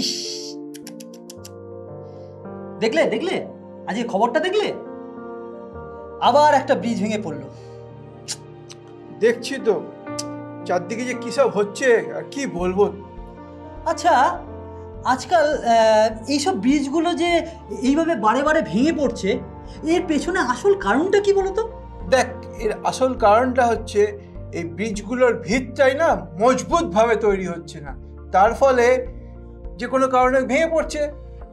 ইস, দেখলে দেখলে আজকে খবরটা দেখলে? আবার একটা ব্রিজ ভেঙে পড়লো। দেখছি তো, চারদিকে যে কী সব হচ্ছে আর কি বলবো। আচ্ছা, আজকাল এইসব ব্রিজগুলো যে এইভাবে বারে বারে ভেঙে পড়ছে, এর পেছনে আসল কারণটা কি বলতো? দেখ, এর আসল কারণটা হচ্ছে এই ব্রিজগুলোর ভিতটাই না মজবুতভাবে তৈরি হচ্ছে না, তার ফলে যে কোনো কারণে ভেঙে পড়ছে।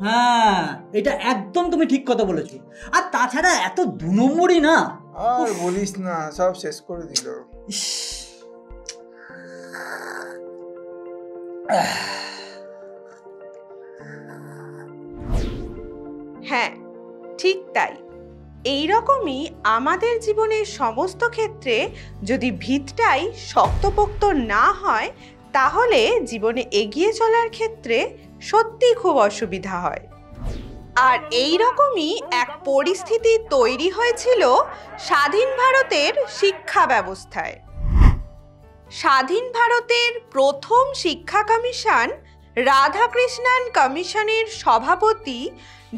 হ্যাঁ, এটা একদম তুমি ঠিক কথা বলেছো। আর তাছাড়া এত 2 নম্বরই না। আর বলিস না, সব শেষ করে দিল। হ্যাঁ, ঠিক তাই। এই রকমই আমাদের জীবনের সমস্ত ক্ষেত্রে যদি ভিতটাই শক্তপোক্ত না হয়, তাহলে জীবনে এগিয়ে চলার ক্ষেত্রে সত্যি খুব অসুবিধা হয়। আর এই রকমই এক পরিস্থিতি তৈরি হয়েছিল স্বাধীন ভারতের শিক্ষা ব্যবস্থায়। স্বাধীন ভারতের প্রথম শিক্ষা কমিশন রাধাকৃষ্ণন কমিশনের সভাপতি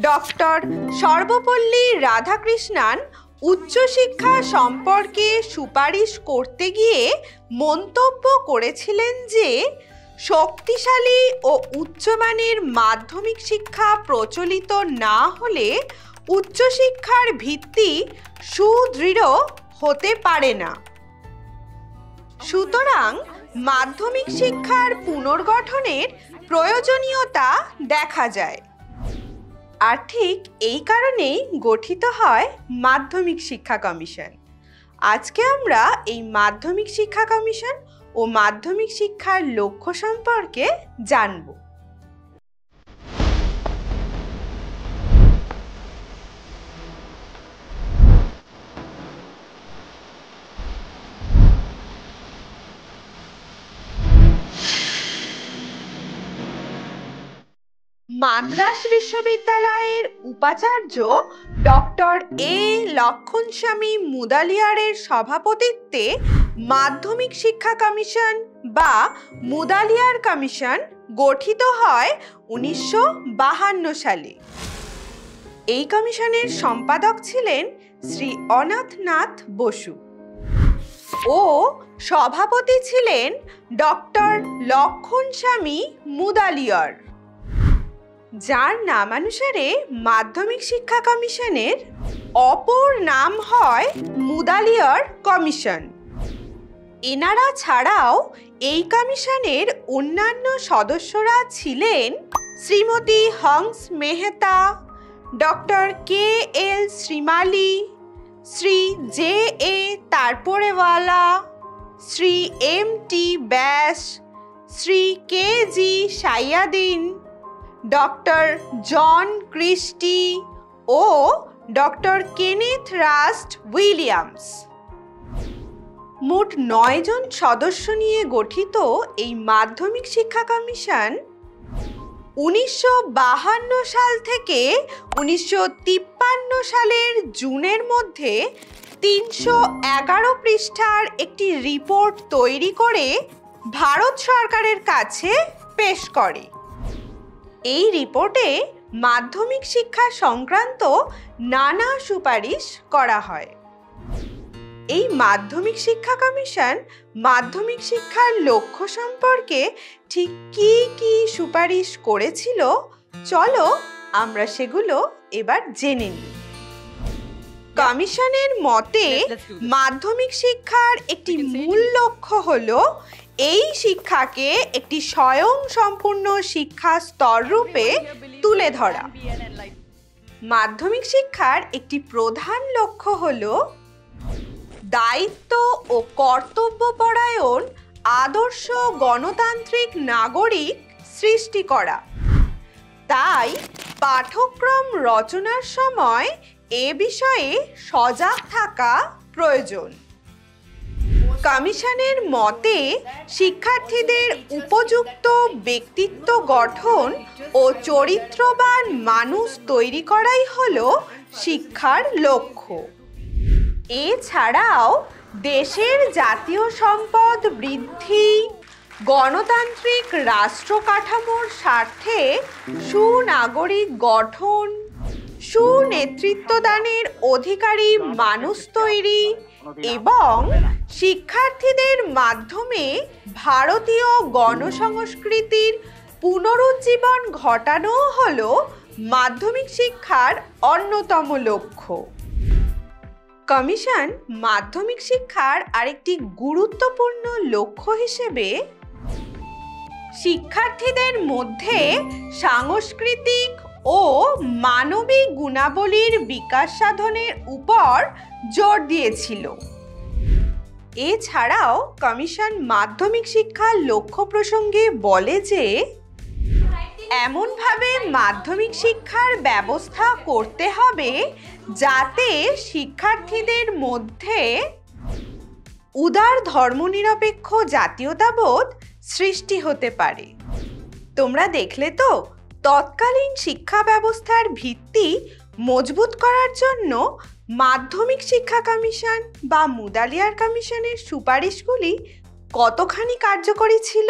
ডক্টর সর্বপল্লী রাধাকৃষ্ণন উচ্চশিক্ষা সম্পর্কে সুপারিশ করতে গিয়ে মন্তব্য করেছিলেন যে শক্তিশালী ও উচ্চমানের মাধ্যমিক শিক্ষা প্রচলিত না হলে উচ্চশিক্ষার ভিত্তি সুদৃঢ় হতে পারে না। সুতরাং মাধ্যমিক শিক্ষার পুনর্গঠনের প্রয়োজনীয়তা দেখা যায়। আর ঠিক এই কারণেই গঠিত হয় মাধ্যমিক শিক্ষা কমিশন। আজকে আমরা এই মাধ্যমিক শিক্ষা কমিশন ও মাধ্যমিক শিক্ষার লক্ষ্য সম্পর্কে জানব। মাদ্রাস বিশ্ববিদ্যালয়ের উপাচার্য ডক্টর এ লক্ষণস্বামী মুদালিয়ারের সভাপতিত্বে মাধ্যমিক শিক্ষা কমিশন বা মুদালিয়ার কমিশন গঠিত হয় 1952 সালে। এই কমিশনের সম্পাদক ছিলেন শ্রী অনাথনাথ বসু ও সভাপতি ছিলেন ডক্টর লক্ষণস্বামী মুদালিয়ার, যার নামানুসারে মাধ্যমিক শিক্ষা কমিশনের অপর নাম হয় মুদালিয়ার কমিশন। এনারা ছাড়াও এই কমিশনের অন্যান্য সদস্যরা ছিলেন Shrimati Hansa Mehta, doctor K L Shrimali, Shri J A Taraporewala, Shri M T Vyas, Shri K G Saiyidain, doctor John Christie ও ডক্টর কেনেথ রাস্ট উইলিয়ামস। মোট 9 জন সদস্য নিয়ে গঠিত এই মাধ্যমিক শিক্ষা কমিশন 1952 সাল থেকে 1953 সালের জুনের মধ্যে 311 পৃষ্ঠার একটি রিপোর্ট তৈরি করে ভারত সরকারের কাছে পেশ করে। এই রিপোর্টে মাধ্যমিক শিক্ষা সংক্রান্ত নানা সুপারিশ করা হয়। এই মাধ্যমিক শিক্ষা কমিশন মাধ্যমিক শিক্ষার লক্ষ্য সম্পর্কে ঠিক কি কি সুপারিশ করেছিল, চলো আমরা সেগুলো এবার জেনে নিই। কমিশনের মতে মাধ্যমিক শিক্ষার একটি মূল লক্ষ্য হলো এই শিক্ষাকে একটি স্বয়ংসম্পূর্ণ শিক্ষা স্তর রূপে তুলে ধরা। মাধ্যমিক শিক্ষার একটি প্রধান লক্ষ্য হলো দায়িত্ব ও কর্তব্যপরায়ণ আদর্শ গণতান্ত্রিক নাগরিক সৃষ্টি করা। তাই পাঠ্যক্রম রচনার সময় এ বিষয়ে সজাগ থাকা প্রয়োজন। কমিশনের মতে শিক্ষার্থীদের উপযুক্ত ব্যক্তিত্ব গঠন ও চরিত্রবান মানুষ তৈরি করাই হলো শিক্ষার লক্ষ্য। এছাড়াও দেশের জাতীয় সম্পদ বৃদ্ধি, গণতান্ত্রিক রাষ্ট্র কাঠামোর স্বার্থে সুনাগরিক গঠন, সুনেতৃত্বদানের অধিকারী মানুষ তৈরি এবং শিক্ষার্থীদের মাধ্যমে ভারতীয় গণসংস্কৃতির পুনরুজ্জীবন ঘটানো হলো মাধ্যমিক শিক্ষার অন্যতম লক্ষ্য। কমিশন মাধ্যমিক শিক্ষার আরেকটি গুরুত্বপূর্ণ লক্ষ্য হিসেবে শিক্ষার্থীদের মধ্যে সাংস্কৃতিক ও মানবিক গুণাবলীর বিকাশ সাধনের উপর জোর দিয়েছিল। এছাড়াও কমিশন মাধ্যমিক শিক্ষার লক্ষ্য প্রসঙ্গে বলে যে এমনভাবে মাধ্যমিক শিক্ষার ব্যবস্থা করতে হবে যাতে শিক্ষার্থীদের মধ্যে উদার ধর্মনিরপেক্ষ জাতীয়তাবোধ সৃষ্টি হতে পারে। তোমরা দেখলে তো, তৎকালীন শিক্ষা ব্যবস্থার ভিত্তি মজবুত করার জন্য মাধ্যমিক শিক্ষা কমিশন বা মুদালিয়ার কমিশনের সুপারিশগুলি কতখানি কার্যকরী ছিল।